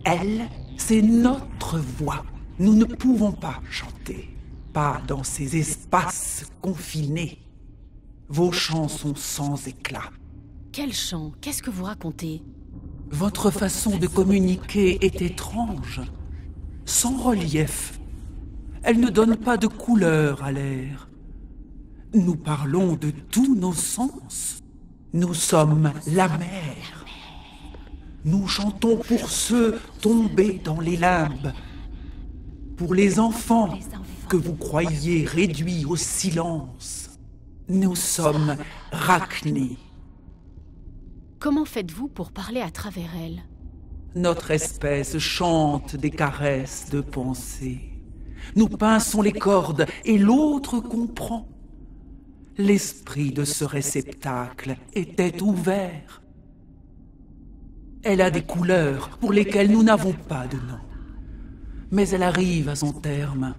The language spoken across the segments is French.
Elle, c'est notre voix. Nous ne pouvons pas chanter. Pas dans ces espaces confinés. Vos chants sont sans éclat. Quel chant? Qu'est-ce que vous racontez? Votre façon de communiquer est étrange. Sans relief. Elle ne donne pas de couleur à l'air. Nous parlons de tous nos sens. Nous sommes la mer. Nous chantons pour ceux tombés dans les limbes. Pour les enfants que vous croyez réduits au silence. Nous sommes Rachni. Comment faites-vous pour parler à travers elle? Notre espèce chante des caresses de pensée. Nous pinçons les cordes et l'autre comprend. L'esprit de ce réceptacle était ouvert. Elle a des couleurs pour lesquelles nous n'avons pas de nom. Mais elle arrive à son terme.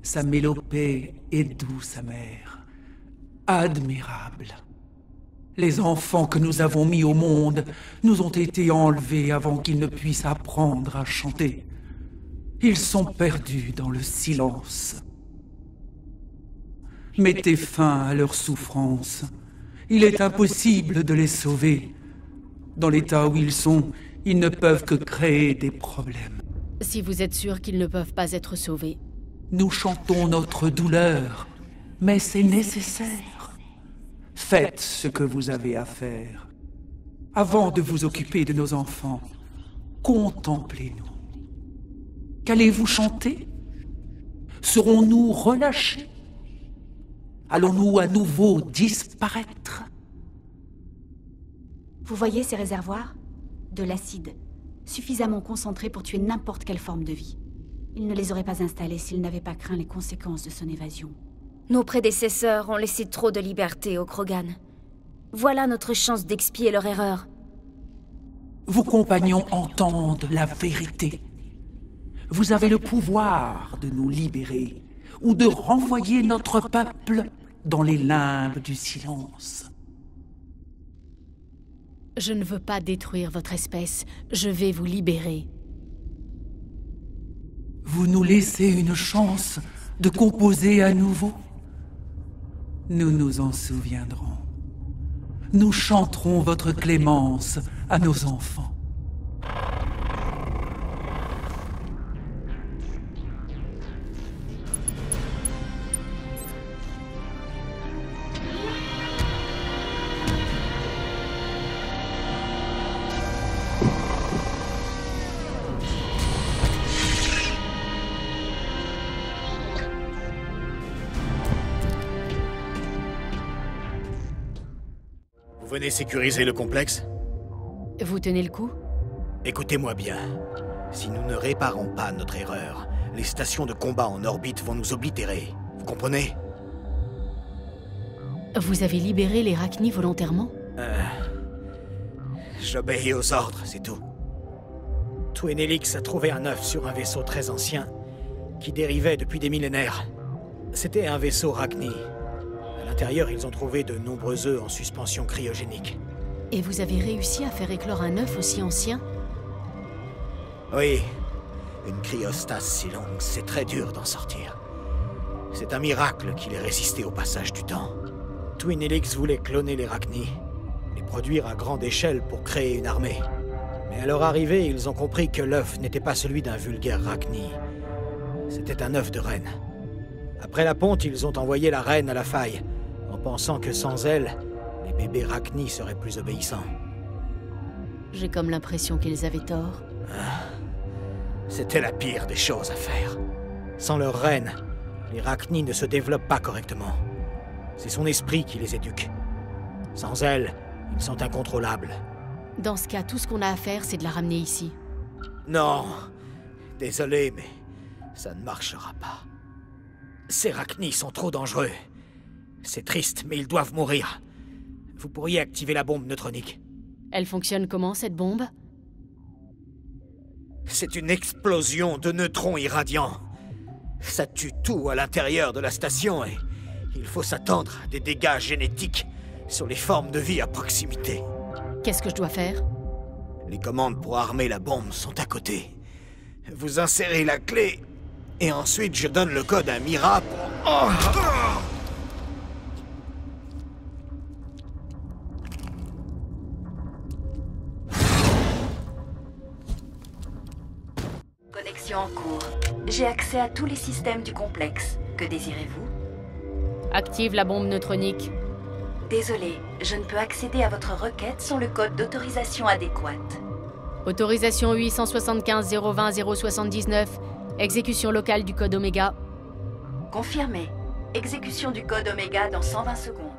Sa mélopée est douce amère, admirable. Les enfants que nous avons mis au monde nous ont été enlevés avant qu'ils ne puissent apprendre à chanter. Ils sont perdus dans le silence. Mettez fin à leur souffrance. Il est impossible de les sauver. Dans l'état où ils sont, ils ne peuvent que créer des problèmes. Si vous êtes sûr qu'ils ne peuvent pas être sauvés. Nous chantons notre douleur, mais c'est nécessaire. Faites ce que vous avez à faire. Avant de vous occuper de nos enfants, contemplez-nous. Qu'allez-vous chanter? Serons-nous relâchés? Allons-nous à nouveau disparaître? Vous voyez ces réservoirs? De l'acide, suffisamment concentré pour tuer n'importe quelle forme de vie. Il ne les aurait pas installés s'ils n'avaient pas craint les conséquences de son évasion. Nos prédécesseurs ont laissé trop de liberté aux Krogan. Voilà notre chance d'expier leur erreur. Vos compagnons entendent la vérité. Vous avez le pouvoir de nous libérer ou de renvoyer notre peuple dans les limbes du silence. Je ne veux pas détruire votre espèce. Je vais vous libérer. Vous nous laissez une chance de composer à nouveau? Nous nous en souviendrons. Nous chanterons votre clémence à nos enfants. Vous venez sécuriser le complexe? Vous tenez le coup? Écoutez-moi bien. Si nous ne réparons pas notre erreur, les stations de combat en orbite vont nous oblitérer. Vous comprenez? Vous avez libéré les Rachni volontairement? J'obéis aux ordres, c'est tout. Twin Helix a trouvé un œuf sur un vaisseau très ancien qui dérivait depuis des millénaires. C'était un vaisseau Rachni. À l'intérieur, ils ont trouvé de nombreux œufs en suspension cryogénique. Et vous avez réussi à faire éclore un œuf aussi ancien? Oui. Une cryostase si longue, c'est très dur d'en sortir. C'est un miracle qu'il ait résisté au passage du temps. Twin Helix voulait cloner les Rachni, les produire à grande échelle pour créer une armée. Mais à leur arrivée, ils ont compris que l'œuf n'était pas celui d'un vulgaire Rachni. C'était un œuf de reine. Après la ponte, ils ont envoyé la reine à la faille, en pensant que sans elle, les bébés Rachni seraient plus obéissants. J'ai comme l'impression qu'ils avaient tort. C'était la pire des choses à faire. Sans leur reine, les Rachni ne se développent pas correctement. C'est son esprit qui les éduque. Sans elle, ils sont incontrôlables. Dans ce cas, tout ce qu'on a à faire, c'est de la ramener ici. Non, désolé, mais ça ne marchera pas. Ces Rachni sont trop dangereux. C'est triste, mais ils doivent mourir. Vous pourriez activer la bombe neutronique. Elle fonctionne comment, cette bombe? C'est une explosion de neutrons irradiants. Ça tue tout à l'intérieur de la station et il faut s'attendre à des dégâts génétiques sur les formes de vie à proximité. Qu'est-ce que je dois faire? Les commandes pour armer la bombe sont à côté. Vous insérez la clé, et ensuite je donne le code à Mira pour... Oh. Connexion en cours. J'ai accès à tous les systèmes du complexe. Que désirez-vous? Active la bombe neutronique. Désolé, je ne peux accéder à votre requête sans le code d'autorisation adéquate. Autorisation 875 020 079. Exécution locale du code Oméga. Confirmé. Exécution du code Oméga dans 120 secondes.